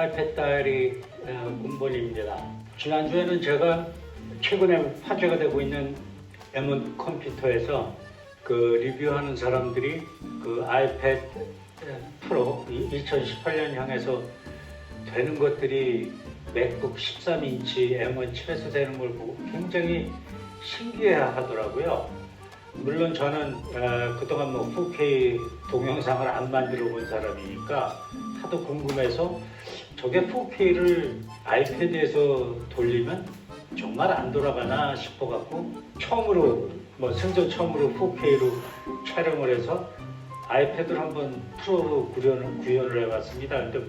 아이패드 다이어리 문본입니다. 지난주에는 제가 최근에 화제가 되고 있는 M1 컴퓨터에서 그 리뷰하는 사람들이 그 아이패드 프로 2018년 향해서 되는 것들이 맥북 13인치 M1 칩에서 되는 걸 보고 굉장히 신기해 하더라고요. 물론 저는 그동안 4K 동영상을 안 만들어 본 사람이니까 하도 궁금해서 저게 4K를 아이패드에서 돌리면 정말 안 돌아가나 싶어갖고 처음으로 생전 처음으로 4K로 촬영을 해서 아이패드를 한번 프로로 구현을 해봤습니다. 근데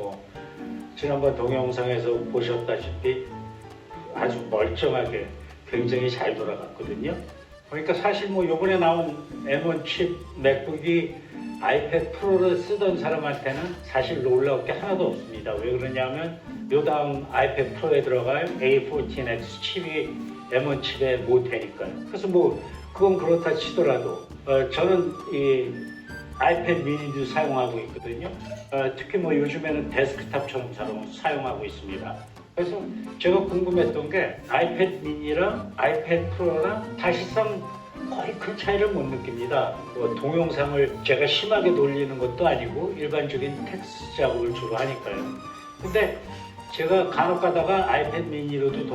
지난번 동영상에서 보셨다시피 아주 멀쩡하게 굉장히 잘 돌아갔거든요. 그러니까 사실 요번에 나온 M1 칩 맥북이 아이패드 프로를 쓰던 사람한테는 사실 놀라울 게 하나도 없습니다. 왜 그러냐면 요 다음 아이패드 프로에 들어갈 A14X 칩이 M1 칩에 못 되니까요. 그래서 그건 그렇다 치더라도 저는 이 아이패드 미니도 사용하고 있거든요. 특히 요즘에는 데스크탑처럼 사용하고 있습니다. 그래서 제가 궁금했던 게 아이패드 미니랑 아이패드 프로랑 사실상 거의 큰 차이를 못 느낍니다. 동영상을 제가 심하게 돌리는 것도 아니고 일반적인 텍스트 작업을 주로 하니까요. 근데 제가 간혹 가다가 아이패드 미니로도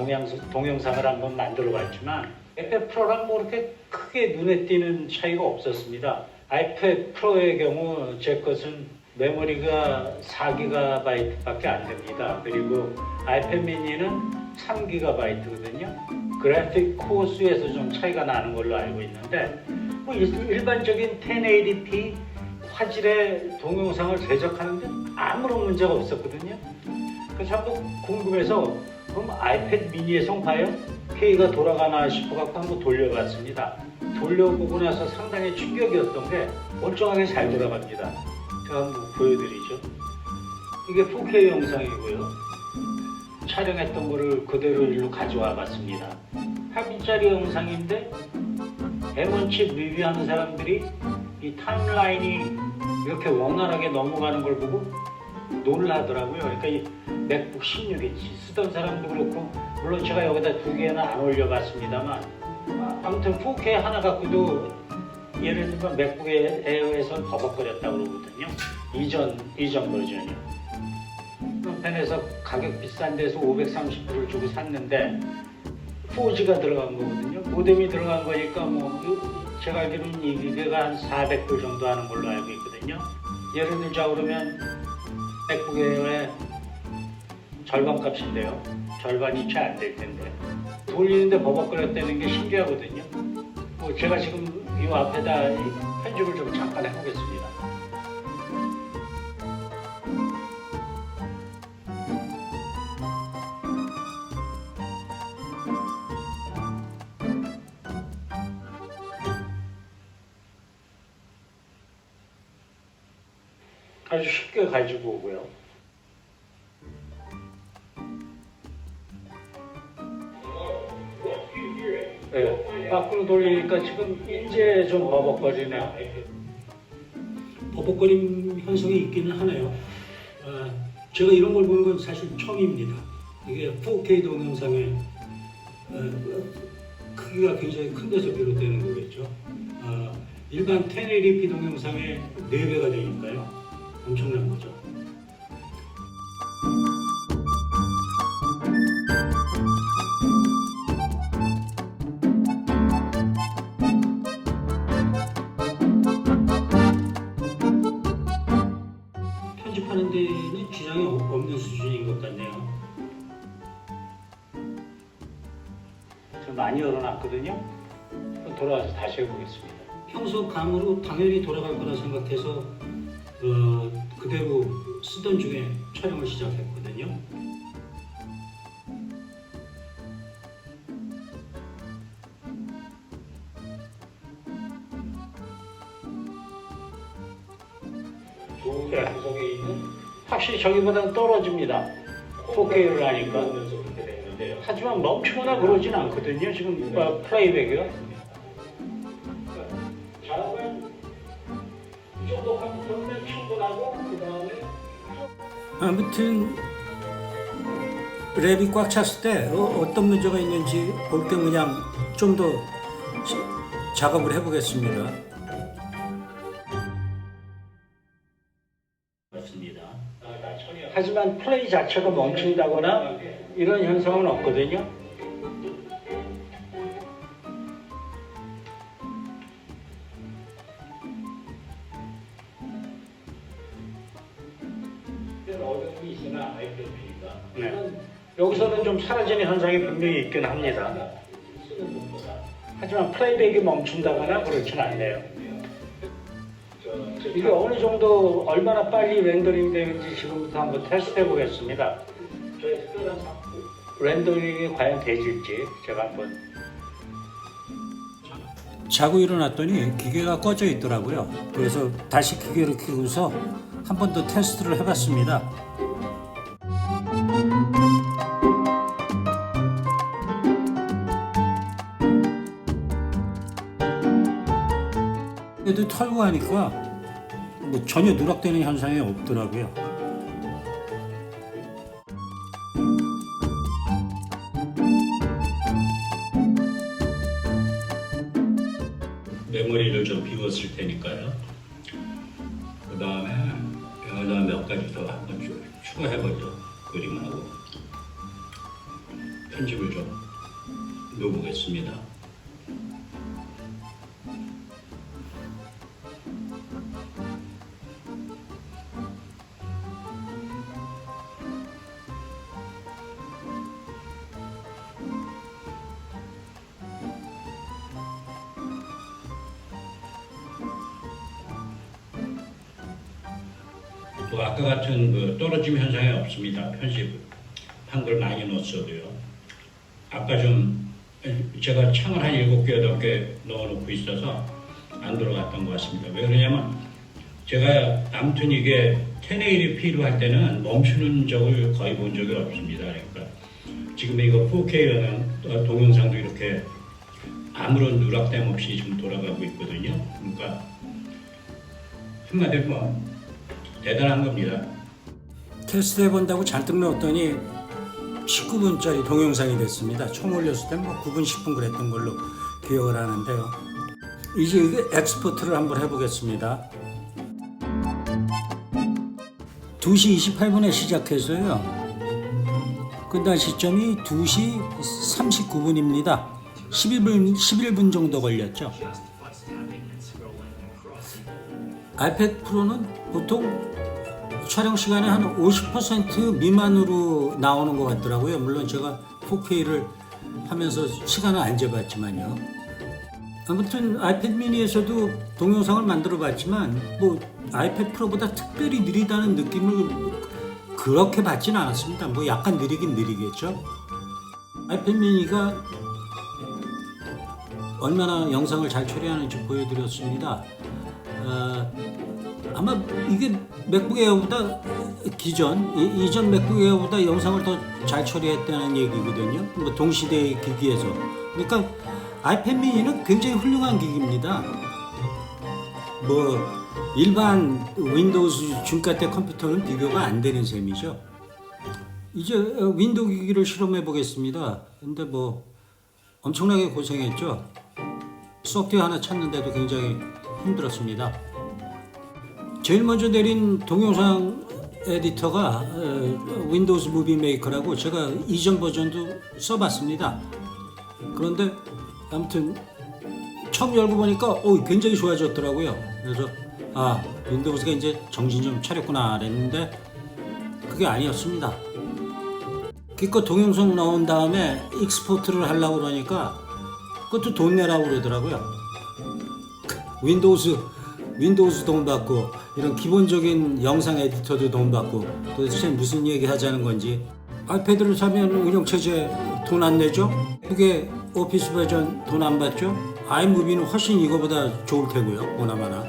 동영상을 한번 만들어 봤지만 아이패드 프로랑 그렇게 크게 눈에 띄는 차이가 없었습니다. 아이패드 프로의 경우 제 것은 메모리가 4GB밖에 안 됩니다. 그리고 아이패드 미니는 3GB거든요. 그래픽 코어 수에서 좀 차이가 나는 걸로 알고 있는데 일반적인 1080p 화질의 동영상을 제작하는데 아무런 문제가 없었거든요. 그래서 한번 궁금해서 그럼 아이패드 미니에선 과연 K가 돌아가나 싶어갖고 한번 돌려봤습니다. 돌려보고 나서 상당히 충격이었던 게 멀쩡하게 잘 돌아갑니다. 제가 한번 보여드리죠. 이게 4K 영상이고요. 촬영했던 거를 그대로 일로 가져와 봤습니다. 8분짜리 영상인데 M1 칩 리뷰하는 사람들이 이 타임라인이 이렇게 원활하게 넘어가는 걸 보고 놀라더라고요. 그러니까 이 맥북 16인치 쓰던 사람도 그렇고, 물론 제가 여기다 두 개는 안 올려봤습니다만 아무튼 4K 하나 갖고도 예를 들면 맥북 에어에서 버벅거렸다고 그러거든요. 이전 버전이. 한편에서 가격 비싼 데서 530불을 주고 샀는데 4G가 들어간 거거든요. 모뎀이 들어간 거니까 제가 알기로는 2기가가 한 400불 정도 하는 걸로 알고 있거든요. 예를 들자 그러면 맥북 에어의 절반 값인데요. 절반이 채 안 될 텐데 돌리는데 버벅거렸다는 게 신기하거든요. 제가 지금 이 앞에다 편집을 좀 잠깐 해보겠습니다. 아주 쉽게 가지고 오고요. 네, 밖으로 돌리니까 지금 이제 좀 버벅거리네요. 버벅거림 현상이 있기는 하네요. 제가 이런 걸 보는 건 사실 처음입니다. 이게 4K 동영상의 크기가 굉장히 큰 데서 비롯되는 거겠죠. 일반 1080p 동영상의 4배가 되니까요. 엄청난 거죠. 편집하는 데는 지장이 없는 수준인 것 같네요. 좀 많이 열어놨거든요. 돌아와서 다시 해보겠습니다. 평소 감으로 당연히 돌아갈 거라 생각해서 그대로 쓰던 중에 촬영을 시작했거든요. 좋은 구성에 있는 확실히 저기보다는 떨어집니다. 4K를 하니까. 하지만 멈추거나 그러진 않거든요. 지금 플레이백이요. 잘하면 이 정도 하면 충분하고 그 다음에 아무튼 랩이 꽉 찼을 때 어떤 문제가 있는지 볼 겸 그냥 좀 더 작업을 해보겠습니다. 맞습니다. 하지만 플레이 자체가 멈춘다거나 이런 현상은 없거든요. 어려움이 있으나 아이패드가 여기서는 좀 사라지는 현상이 분명히 있긴 합니다. 하지만 플레이백이 멈춘다거나 그렇진 않네요. 이게 어느 정도 얼마나 빨리 렌더링 되는지 지금부터 한번 테스트 해보겠습니다. 렌더링이 과연 되질지 제가 한번. 자고 일어났더니 기계가 꺼져 있더라고요. 그래서 다시 기계를 켜고서 한 번 더 테스트를 해봤습니다. 그래도 털고 하니까 뭐 전혀 누락되는 현상이 없더라고요. 메모리를 좀 비웠을 테니까요. 그 다음에 여기다 몇 가지 더 한번 추가해보죠. 그림하고 편집을 좀 넣어보겠습니다. 또 아까 같은 그 떨어짐 현상이 없습니다. 편집한 걸 많이 넣었어도요. 아까 좀 제가 창을 한 7개, 8개 넣어놓고 있어서 안 들어갔던 것 같습니다. 왜 그러냐면 제가 아무튼 이게 1080p로 할 때는 멈추는 적을 거의 본 적이 없습니다. 그러니까 지금 이거 4K라는 동영상도 이렇게 아무런 누락됨 없이 지금 돌아가고 있거든요. 그러니까 한마디로 뭐 대단한 겁니다. 테스트 해본다고 잔뜩 넣었더니 19분짜리 동영상이 됐습니다. 총 올렸을 때 뭐 9분, 10분 그랬던 걸로 기억을 하는데요. 이제 이게 엑스포트를 한번 해보겠습니다. 2시 28분에 시작해서요. 끝난 시점이 2시 39분입니다. 11분 정도 걸렸죠. 아이패드 프로는 보통 촬영 시간에 한 50% 미만으로 나오는 것 같더라고요. 물론 제가 4K를 하면서 시간을 안 재봤지만요. 아무튼 아이패드 미니에서도 동영상을 만들어 봤지만 뭐 아이패드 프로보다 특별히 느리다는 느낌을 그렇게 받지는 않았습니다. 뭐 약간 느리긴 느리겠죠. 아이패드 미니가 얼마나 영상을 잘 처리하는지 보여드렸습니다. 아마 이게 맥북 에어보다 이전 맥북 에어보다 영상을 더 잘 처리했다는 얘기거든요. 뭐 동시대의 기기에서. 그러니까 아이패드 미니는 굉장히 훌륭한 기기입니다. 뭐 일반 윈도우즈 중가대 컴퓨터는 비교가 안 되는 셈이죠. 이제 윈도우 기기를 실험해 보겠습니다. 근데 뭐 엄청나게 고생했죠. 소프트웨어 하나 찾는데도 굉장히 힘들었습니다. 제일 먼저 내린 동영상 에디터가 윈도우즈 무비 메이커라고 제가 이전 버전도 써봤습니다. 그런데 아무튼 처음 열고 보니까 굉장히 좋아졌더라고요. 그래서 윈도우즈가 이제 정신 좀 차렸구나 그랬는데 그게 아니었습니다. 기껏 동영상 나온 다음에 익스포트를 하려고 그러니까 그것도 돈 내라고 그러더라고요. 윈도우즈 돈 받고 이런 기본적인 영상 에디터도 돈 받고 도대체 무슨 얘기 하자는 건지. 아이패드를 사면 운영체제 돈 안 내죠? 그게 오피스 버전 돈 안 받죠? 아이무비는 훨씬 이거보다 좋을 테고요. 보나마나.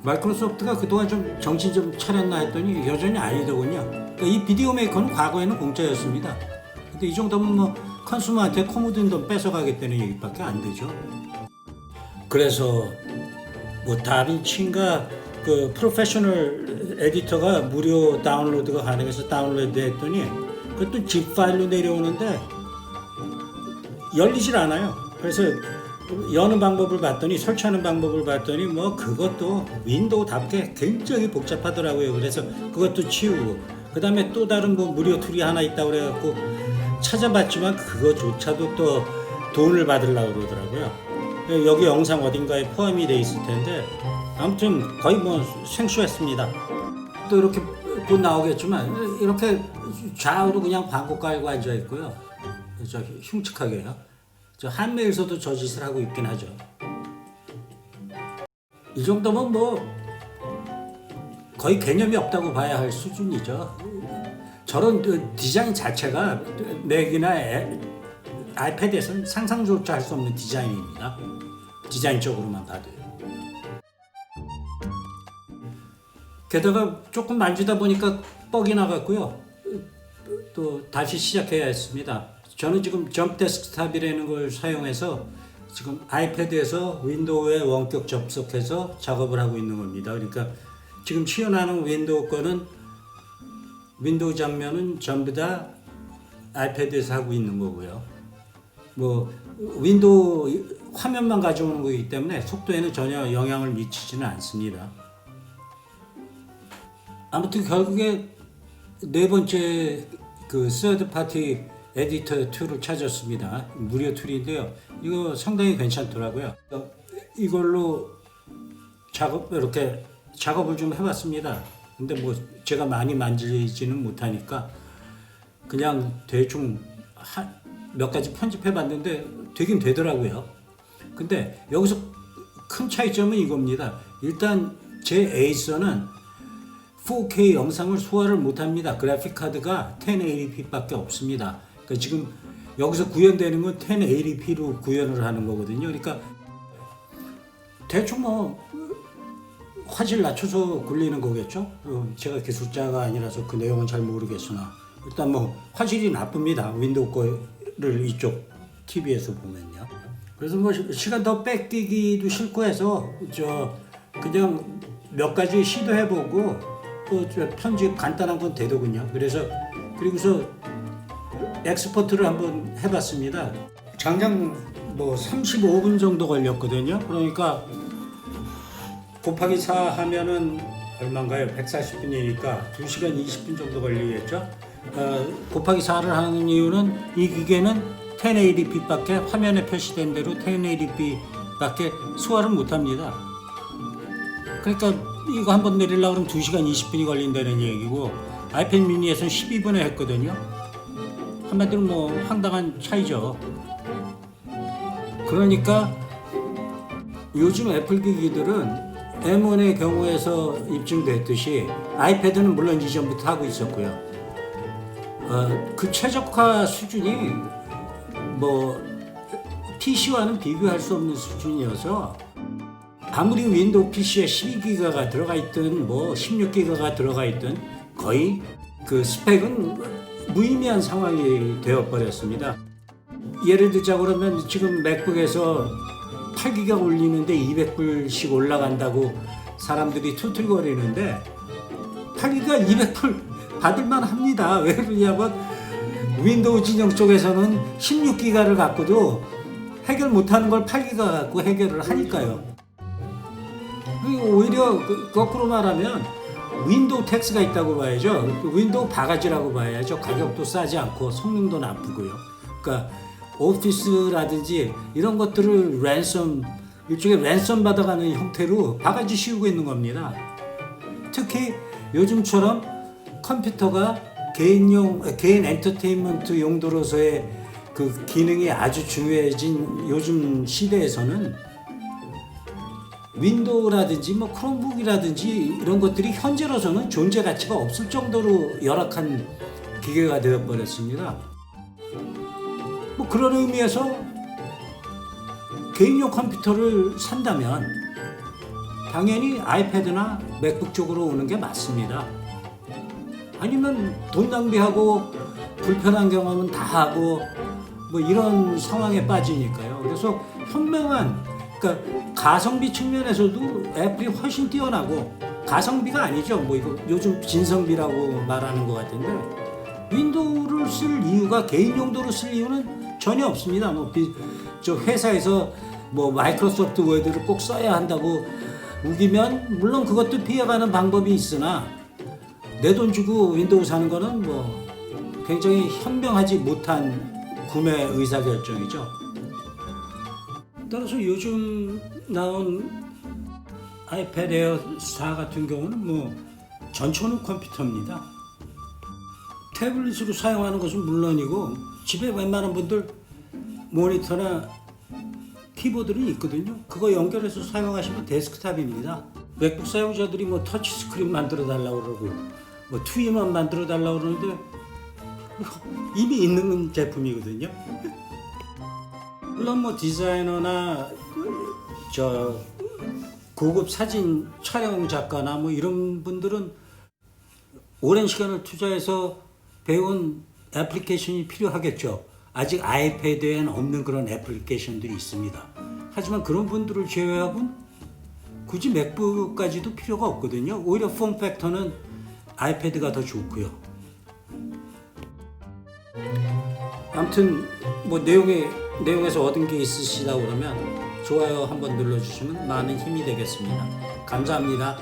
마이크로소프트가 그동안 좀 정신 좀 차렸나 했더니 여전히 아니더군요. 그러니까 이 비디오 메이커는 과거에는 공짜였습니다. 근데 이 정도면 뭐 컨슈머한테 코 묻은 돈 뺏어가겠다는 얘기밖에 안 되죠. 그래서 뭐 다빈치인가 그 프로페셔널 에디터가 무료 다운로드가 가능해서 다운로드 했더니 그것도 zip 파일로 내려오는데 열리질 않아요. 그래서 여는 방법을 봤더니 설치하는 방법을 봤더니 뭐 그것도 윈도우답게 굉장히 복잡하더라고요. 그래서 그것도 치우고 그 다음에 또 다른 뭐 무료 툴이 하나 있다고 그래갖고 찾아봤지만 그거조차도 또 돈을 받으려고 그러더라고요. 여기 영상 어딘가에 포함이 돼 있을 텐데 아무튼 거의 뭐 생소했습니다. 또 이렇게 곧 나오겠지만 이렇게 좌우로 그냥 광고 깔고 앉아 있고요. 저 흉측하게요. 저 한메일서도 저 짓을 하고 있긴 하죠. 이 정도면 뭐 거의 개념이 없다고 봐야 할 수준이죠. 저런 디자인 자체가 맥이나 아이패드에서는 상상조차 할 수 없는 디자인입니다. 디자인적으로만 봐도요. 게다가 조금 만지다 보니까 뻑이 나갔고요. 또 다시 시작해야 했습니다. 저는 지금 점프 데스크탑이라는 걸 사용해서 지금 아이패드에서 윈도우에 원격 접속해서 작업을 하고 있는 겁니다. 그러니까 지금 튀어나오는 윈도우 거는 윈도우 장면은 전부 다 아이패드에서 하고 있는 거고요. 뭐 윈도우 화면만 가져오는 거기 때문에 속도에는 전혀 영향을 미치지는 않습니다. 아무튼 결국에 네 번째 그 서드 파티 에디터 툴을 찾았습니다. 무료 툴인데요. 이거 상당히 괜찮더라고요. 이걸로 이렇게 작업을 좀 해봤습니다. 근데 뭐 제가 많이 만지지는 못하니까 그냥 대충 몇 가지 편집해봤는데 되긴 되더라고요. 근데 여기서 큰 차이점은 이겁니다. 일단 제 에이서는 4K 영상을 소화를 못합니다. 그래픽 카드가 1080p밖에 없습니다. 그러니까 지금 여기서 구현되는 건 1080p로 구현을 하는 거거든요. 그러니까 대충 뭐 화질 낮춰서 굴리는 거겠죠. 제가 기술자가 아니라서 그 내용은 잘 모르겠으나 일단 뭐 화질이 나쁩니다. 윈도우 거를 이쪽 TV에서 보면요. 그래서 뭐 시간 더 뺏기기도 싫고 해서 그냥 몇 가지 시도해보고 또 편집 간단한 건 되더군요. 그리고서 엑스포트를 한번 해봤습니다. 장장 뭐 35분 정도 걸렸거든요. 그러니까 곱하기 4 하면은 얼마인가요? 140분이니까 2시간 20분 정도 걸리겠죠. 곱하기 4를 하는 이유는 이 기계는 1080p밖에 화면에 표시된 대로 1080p밖에 소화를 못합니다. 그러니까 이거 한번 내리려고 그러면 2시간 20분이 걸린다는 얘기고 아이패드 미니에서는 12분에 했거든요. 한마디로 뭐 황당한 차이죠. 그러니까 요즘 애플 기기들은 M1의 경우에서 입증됐듯이 아이패드는 물론 이전부터 하고 있었고요. 그 최적화 수준이 뭐 PC와는 비교할 수 없는 수준이어서 아무리 윈도우 PC에 12기가가 들어가 있든 뭐 16기가가 들어가 있든 거의 그 스펙은 무의미한 상황이 되어버렸습니다. 예를 들자 그러면 지금 맥북에서 8기가 올리는데 200불씩 올라간다고 사람들이 툴툴거리는데 8기가 200불 받을만 합니다. 왜 그러냐면 윈도우 진영 쪽에서는 16기가를 갖고도 해결 못하는 걸 8기가 갖고 해결을 하니까요. 오히려 거꾸로 말하면 윈도우 텍스가 있다고 봐야죠. 윈도우 바가지라고 봐야죠. 가격도 싸지 않고 성능도 나쁘고요. 그러니까 오피스라든지 이런 것들을 일종의 랜섬 받아가는 형태로 바가지 씌우고 있는 겁니다. 특히 요즘처럼 컴퓨터가 개인 엔터테인먼트 용도로서의 그 기능이 아주 중요해진 요즘 시대에서는 윈도우라든지 뭐 크롬북이라든지 이런 것들이 현재로서는 존재 가치가 없을 정도로 열악한 기계가 되어버렸습니다. 뭐 그런 의미에서 개인용 컴퓨터를 산다면 당연히 아이패드나 맥북 쪽으로 오는 게 맞습니다. 아니면 돈 낭비하고 불편한 경험은 다 하고 뭐 이런 상황에 빠지니까요. 그래서 그러니까 가성비 측면에서도 애플이 훨씬 뛰어나고 가성비가 아니죠. 뭐 이거 요즘 진성비라고 말하는 것 같은데 윈도우를 쓸 이유가 개인 용도로 쓸 이유는 전혀 없습니다. 저 회사에서 뭐 마이크로소프트 워드를 꼭 써야 한다고 우기면 물론 그것도 피해가는 방법이 있으나 내 돈 주고 윈도우 사는 거는 뭐 굉장히 현명하지 못한 구매 의사결정이죠. 따라서 요즘 나온 아이패드 에어 4 같은 경우는 뭐 전초능 컴퓨터입니다. 태블릿으로 사용하는 것은 물론이고 집에 웬만한 분들 모니터나 키보드는 있거든요. 그거 연결해서 사용하시면 데스크탑입니다. 맥북 사용자들이 뭐 터치 스크린 만들어 달라고 그러고 뭐 트윈원 만들어 달라고 그러는데 이미 있는 제품이거든요. 물론 뭐 디자이너나 저 고급 사진 촬영 작가나 뭐 이런 분들은 오랜 시간을 투자해서 배운 애플리케이션이 필요하겠죠. 아직 아이패드에는 없는 그런 애플리케이션들이 있습니다. 하지만 그런 분들을 제외하고는 굳이 맥북까지도 필요가 없거든요. 오히려 폼 팩터는 아이패드가 더 좋고요. 아무튼 뭐 내용에서 얻은 게 있으시다 그러면 좋아요 한번 눌러주시면 많은 힘이 되겠습니다. 감사합니다.